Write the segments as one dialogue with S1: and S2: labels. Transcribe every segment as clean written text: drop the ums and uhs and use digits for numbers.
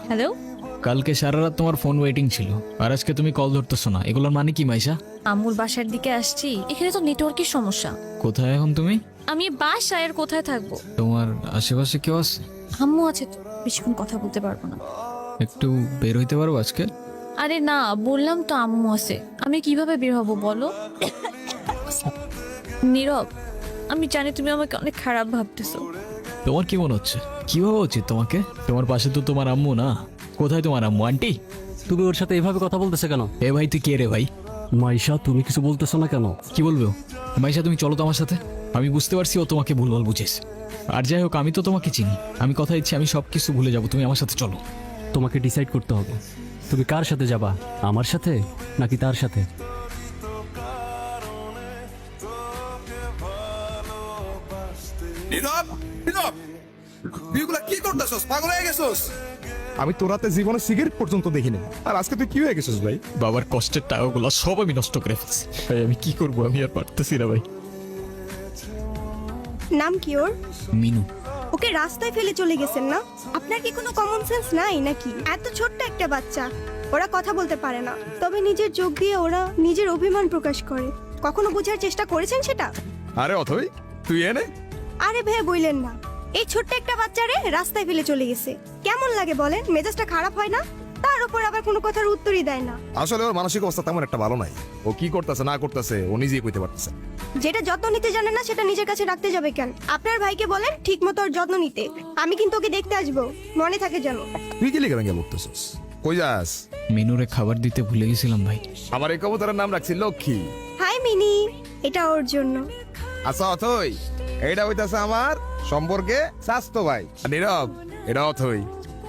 S1: Hello.
S2: কালকে সারা রাত তোমার ফোন ওয়েটিং ছিল, আর আজকে তুমি কল ধরতেছো না, এগুলোর মানে কি মাইশা?
S1: আম্মুর বাসার দিকে আসছি, এখানে তো নেটওয়ার্কের সমস্যা।
S2: কোথায় এখন তুমি?
S1: আমি বাসায়, আর কোথায় থাকবো?
S2: তোমার আশেপাশে কেউ আছে?
S1: আম্মু আছে তো, বেশিক্ষণ কথা বলতে পারবো না।
S2: একটু বের হইতে পারো আজকে?
S1: আরে না, বললাম তো আম্মু আছে, আমি কিভাবে বের হব বলো? নীরব, আমি জানি তুমি আমাকে অনেক খারাপ ভাবতেছো।
S2: তোমার কি মনে হচ্ছে? কি ভাবা উচিত তোমাকে? তোমার পাশে তো তোমার আম্মু না। কোথায় তোমার আম্মু? আন্টি?
S3: তুমি ওর সাথে এভাবে কথা বলতেছে কেন?
S2: এ ভাই, তুই কে রে ভাই?
S3: মাইশা, তুমি কিছু বলতেছো না কেন?
S2: কি বলবো? মাইশা, তুমি চলো তো আমার সাথে। আমি বুঝতে পারছি ও তোমাকে ভুলভাল বুঝেছ। আর যাই হোক, আমি তো তোমাকে চিনি। আমি কথা দিচ্ছি, আমি সব কিছু ভুলে যাবো, তুমি আমার সাথে চলো।
S3: তোমাকে ডিসাইড করতে হবে, তুমি কার সাথে যাবা, আমার সাথে নাকি তার সাথে?
S4: নীরব, নীরব, তুই এগুলা কি করতেছস? পাগল হয়ে গেছস?
S5: আমি তোর হাতে জীবনে সিগারেট পর্যন্ত দেখিনি, আর আজকে তুই কি হয়ে গেছিস ভাই?
S2: বাবার কষ্টের টাকাগুলো সব আমি নষ্ট করে ফেলছি ভাই। আমি কি করবো? আমি আর পারতেছি না ভাই।
S6: নাম কি ওর?
S2: মিনু।
S6: ওকে রাস্তায় ফেলে চলে গেছেন না? আপনার কি কোনো কমন সেন্স নাই নাকি? এত ছোট্ট একটা বাচ্চা, ওরা কথা বলতে পারে না, তবে নিজের চোখ দিয়ে ওরা নিজের অভিমান প্রকাশ করে। কখনো বোঝার চেষ্টা করেছেন সেটা?
S5: আরে অথই, তুই এনে
S6: আরে ভাই বইলেন না, এই ছোট্ট একটা বাচ্চারে রাস্তায় ফেলে চলে গেছে। কেমন লাগে বলেন? মেজাজটা খারাপ হয় না? তার উপর আবার কোনো কথার উত্তরই দেয় না।
S5: আসলে ওর মানসিক অবস্থা তেমন একটা ভালো নাই। ও কি করতেছে না করতেছে ও নিজেই কইতে পারতেছে।
S6: যেটা যত্ন নিতে জানে না সেটা নিজের কাছে রাখতে যাবে কেন? আপনার ভাইকে বলেন ঠিক মতো ওর যত্ন নিতে। আমি কিন্তু ওকে দেখতে আসবো, মনে থাকে যেন।
S5: তুই কি লিখে ভেঙে বলতেছিস? কই যাস?
S2: মিনুরে খাবার দিতে ভুলে গেছিলাম ভাই।
S5: আমার এই কবুতরের নাম রাখছি লক্ষ্মী।
S6: হাই মিনি, এটা ওর জন্য।
S5: আচ্ছা অথই, এইটা হইতাছে আমার সম্পর্কে স্বাস্থ্য ভাই। আর নীরব, এটা অথই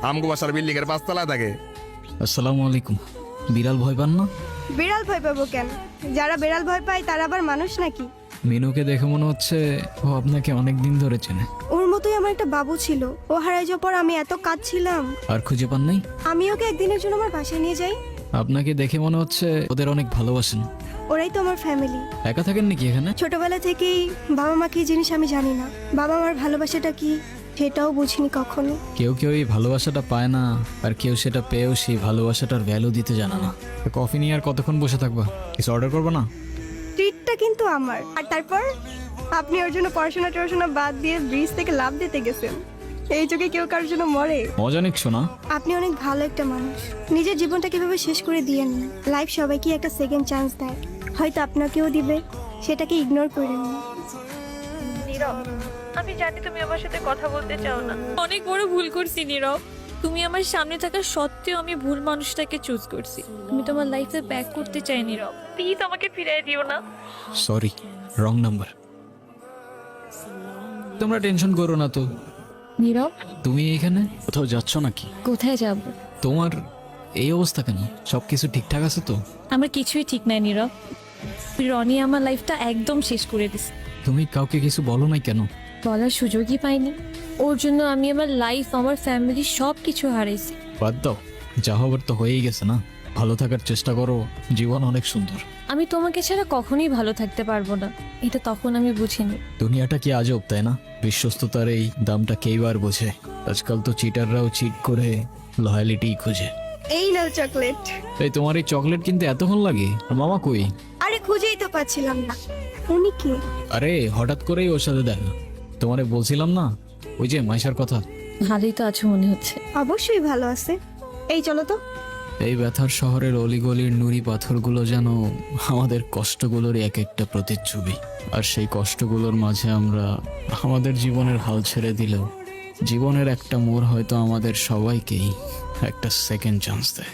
S5: আমগো বাসার বিল্ডিং এর 5 তলায় থাকে।
S2: আসসালামু আলাইকুম। বিড়াল ভয় পান না?
S6: বিড়াল ভয় পাবো কেন? যারা বিড়াল ভয় পায় তারা আবার মানুষ নাকি?
S2: মিনুকে দেখে মনে হচ্ছে ও আপনাকে অনেক দিন ধরে চেনে।
S6: ওর মতোই আমার একটা বাবু ছিল, ও হারাই যাওয়ার পর আমি এত কাঁদছিলাম।
S2: আর খুঁজে পান নাই?
S6: আমি ওকে একদিনের জন্য আমার বাসায় নিয়ে যাই।
S2: আপনাকে দেখে মনে হচ্ছে ওদের অনেক ভালোবাসেন।
S6: ওরাই তো আমার ফ্যামিলি।
S2: একা থাকেন নাকি এখানে?
S6: ছোটবেলা থেকেই বাবা মা কি জিনিস আমি জানি না, বাবা মার ভালোবাসাটা কি সেটাও বুঝিনি কখনো।
S2: কেউ কেউ এই ভালোবাসাটা পায় না, আর কেউ সেটা পেয়েও সেই ভালোবাসাটার ভ্যালু দিতে জানে না। তো কফি নিয়ে আর কতক্ষণ বসে থাকবা? কিছু অর্ডার করবো না?
S6: ট্রিটটা কিন্তু আমার। আর তারপর আপনি ওর জন্য পড়াশোনা বাদ দিয়ে ব্রিজ থেকে লাফ দিতে গেছেন। এই যুগে কেউ কারোর জন্য মরে?
S2: মজা নিচ্ছো না?
S6: আপনি অনেক ভালো একটা মানুষ। নিজের জীবনটা কিভাবে শেষ করে দিয়েন না। লাইফ সবাইকে একটা সেকেন্ড চান্স দেয়, হয়তো আপনাকেও দিবে, সেটাকে ইগনোর করেন না।
S1: নীরব, আমি জানি তুমি আমার সাথে কথা বলতে চাও না। অনেক বড় ভুল করছি নীরব। তুমি আমার সামনে থাকা সত্ত্বেও আমি ভুল মানুষটাকে চুজ করছি। আমি তোমার লাইফে ব্যাক করতে চাই নীরব, প্লিজ আমাকে ফিরিয়ে দিও না।
S2: Sorry, wrong number. তোমরা টেনশন করো না তো।
S1: নীরব,
S2: তুমি এখানে কোথাও যাচ্ছ নাকি?
S1: কোথায় যাব?
S2: তোমার এই অবস্থা কেন? সবকিছু ঠিকঠাক আছে তো?
S1: আমার কিছুই ঠিক নাই নীরব। রনি আমার লাইফটা একদম শেষ করে দিছে।
S2: তুমি কাউকে কিছু বলো নাই কেন?
S1: বলার সুযোগই পাইনি। ওর জন্য আমি আমার লাইফ, আমার ফ্যামিলি সব কিছু হারাইছি।
S2: বাদ দাও, যা হবার তো হয়েই গেছে না। ভালো থাকার চেষ্টা করো, জীবন অনেক সুন্দর।
S1: আমি তোমাকে ছাড়া কখনোই ভালো থাকতে পারবো না, এটা তখন আমি বুঝিনি।
S2: দুনিয়াটা কি আজব, তাই না? বিশ্বস্ততার এই দামটা কেই বার বোঝে। আজকাল তো চিটাররাও চিট করে লয়ালিটি খুঁজে।
S6: এই নাও চকলেট।
S2: এই তোমার এই চকলেট কিনতে এতক্ষণ লাগে? আর মামা কই?
S6: আরে খুঁজেই তো পাচ্ছিলাম না। উনি কে?
S2: আরে হঠাৎ করেই ওর সাথে দেখা। তোমারে বলছিলাম না, ওই যে মাইশার কথা।
S1: ভালোই তো আছো মনে হচ্ছে।
S6: অবশ্যই ভালো আছে। এই চলো তো।
S2: এই ব্যথার শহরের অলিগলির নুড়ি পাথরগুলো যেন আমাদের কষ্টগুলোর এক একটা প্রতিচ্ছবি। আর সেই কষ্টগুলোর মাঝে আমরা আমাদের জীবনের হাল ছেড়ে দিলেও জীবনের একটা মোড় হয়তো আমাদের সবাইকেই একটা সেকেন্ড চান্স দেয়।